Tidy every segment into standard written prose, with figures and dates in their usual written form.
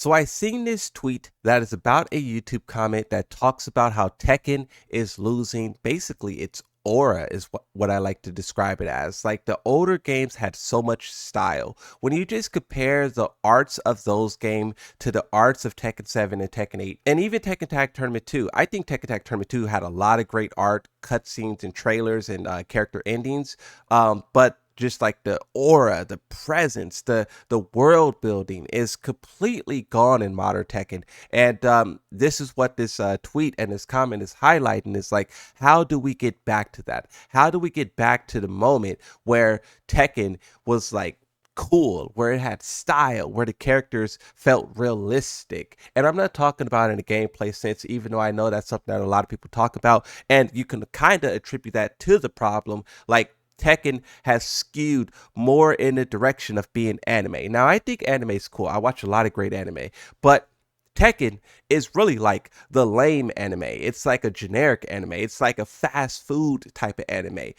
So I seen this tweet that is about a YouTube comment that talks about how Tekken is losing basically its aura is what I like to describe it as. Like the older games had so much style. When you just compare the arts of those games to the arts of Tekken 7 and Tekken 8 and even Tekken Tag Tournament 2, I think Tekken Tag Tournament 2 had a lot of great art, cutscenes and trailers and character endings. But just like the aura, the presence, the world building is completely gone in modern Tekken. And this is what this tweet and this comment is highlighting is like, how do we get back to that? How do we get back to the moment where Tekken was like cool, where it had style, where the characters felt realistic? And I'm not talking about in a gameplay sense, even though I know that's something that a lot of people talk about. And you can kind of attribute that to the problem. Like Tekken has skewed more in the direction of being anime. Now, I think anime is cool. I watch a lot of great anime, but Tekken is really like the lame anime. It's like a generic anime. It's like a fast food type of anime.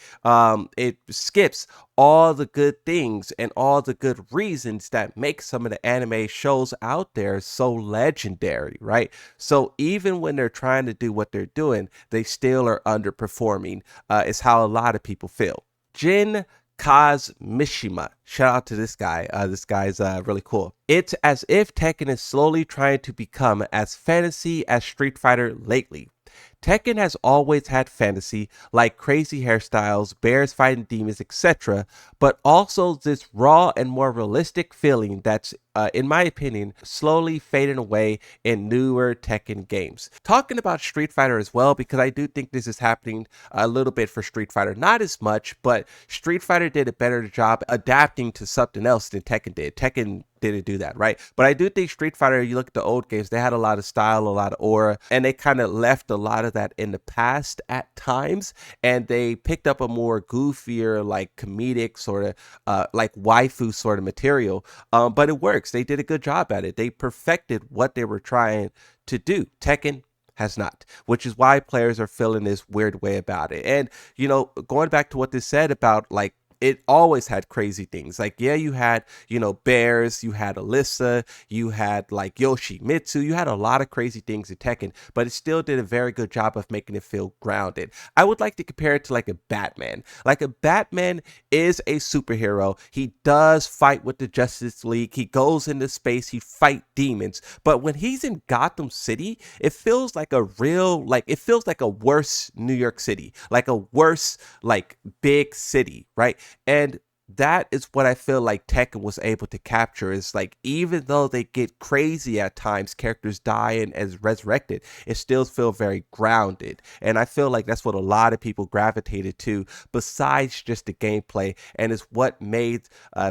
It skips all the good things and all the good reasons that make some of the anime shows out there so legendary, right? So even when they're trying to do what they're doing, they still are underperforming. Is how a lot of people feel. Jin Kaz Mishima. Shout out to this guy. This guy's really cool. It's as if Tekken is slowly trying to become as fantasy as Street Fighter lately. Tekken has always had fantasy, like crazy hairstyles, bears fighting demons, etc., but also this raw and more realistic feeling that's, in my opinion, slowly fading away in newer Tekken games. Talking about Street Fighter as well, because I do think this is happening a little bit for Street Fighter. Not as much, but Street Fighter did a better job adapting to something else than Tekken did. Tekken didn't do that, right? But I do think Street Fighter, you look at the old games, they had a lot of style, a lot of aura, and they kind of left a lot of that in the past at times, and they picked up a more goofier, like comedic sort of, like waifu sort of material. But it works. They did a good job at it. They perfected what they were trying to do. Tekken has not, which is why players are feeling this weird way about it. And, you know, going back to what this said about like, it always had crazy things. Like, yeah, you had, you know, bears, you had Alyssa, you had like Yoshimitsu, you had a lot of crazy things in Tekken, but it still did a very good job of making it feel grounded. I would like to compare it to like a Batman. Like a Batman is a superhero. He does fight with the Justice League. He goes into space, he fight demons. But when he's in Gotham City, it feels like a real, like it feels like a worse New York City, like a worse, like big city, right? And that is what I feel like Tekken was able to capture is like, even though they get crazy at times, characters die and as resurrected, it still feels very grounded. And I feel like that's what a lot of people gravitated to besides just the gameplay, and is what made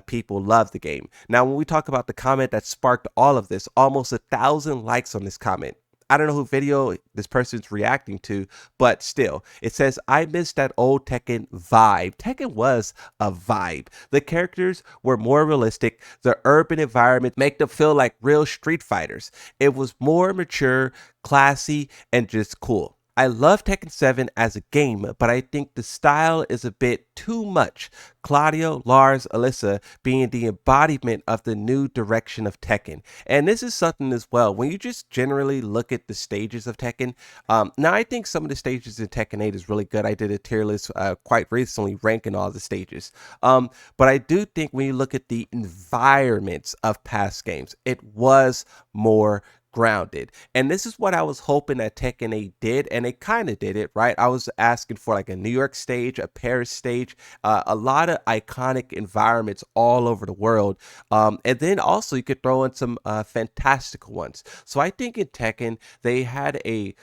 people love the game. Now, when we talk about the comment that sparked all of this, almost 1,000 likes on this comment. I don't know who video this person's reacting to, but still, it says, I miss that old Tekken vibe. Tekken was a vibe. The characters were more realistic. The urban environment make them feel like real Street Fighters. It was more mature, classy, and just cool. I love Tekken 7 as a game, but I think the style is a bit too much. Claudio, Lars, Alyssa being the embodiment of the new direction of Tekken. And this is something as well. When you just generally look at the stages of Tekken, now I think some of the stages in Tekken 8 is really good. I did a tier list quite recently ranking all the stages. But I do think when you look at the environments of past games, it was more grounded. And this is what I was hoping that Tekken 8 did, and it kind of did it, right? I was asking for like a New York stage, a Paris stage, a lot of iconic environments all over the world. And then also you could throw in some fantastical ones. So I think in Tekken, they had a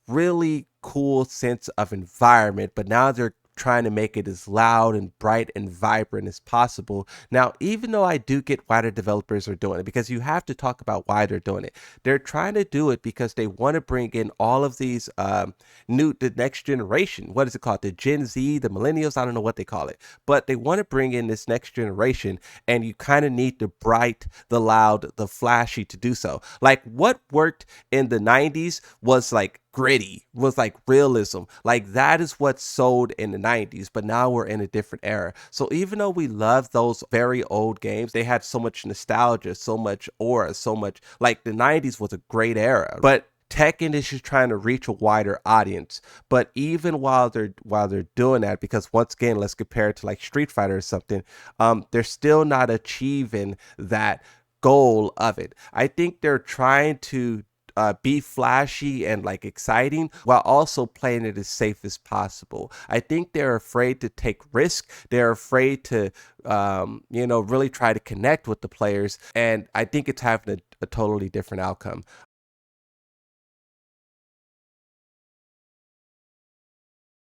really cool sense of environment, but now they're trying to make it as loud and bright and vibrant as possible. Now, even though I do get why the developers are doing it, because you have to talk about why they're doing it. They're trying to do it because they want to bring in all of these the next generation. What is it called? The Gen Z, the millennials, I don't know what they call it. But they want to bring in this next generation, and you kind of need the bright, the loud, the flashy to do so. Like what worked in the 90s was like gritty, was like realism. Like that is what sold in the 90s, but now we're in a different era. So even though we love those very old games, they had so much nostalgia, so much aura, so much, like the 90s was a great era. But Tekken is just trying to reach a wider audience. But even while they're doing that, because once again, let's compare it to like Street Fighter or something, they're still not achieving that goal of it. I think they're trying to be flashy and like exciting while also playing it as safe as possible. I think they're afraid to take risk. They're afraid to, really try to connect with the players. And I think it's having a totally different outcome.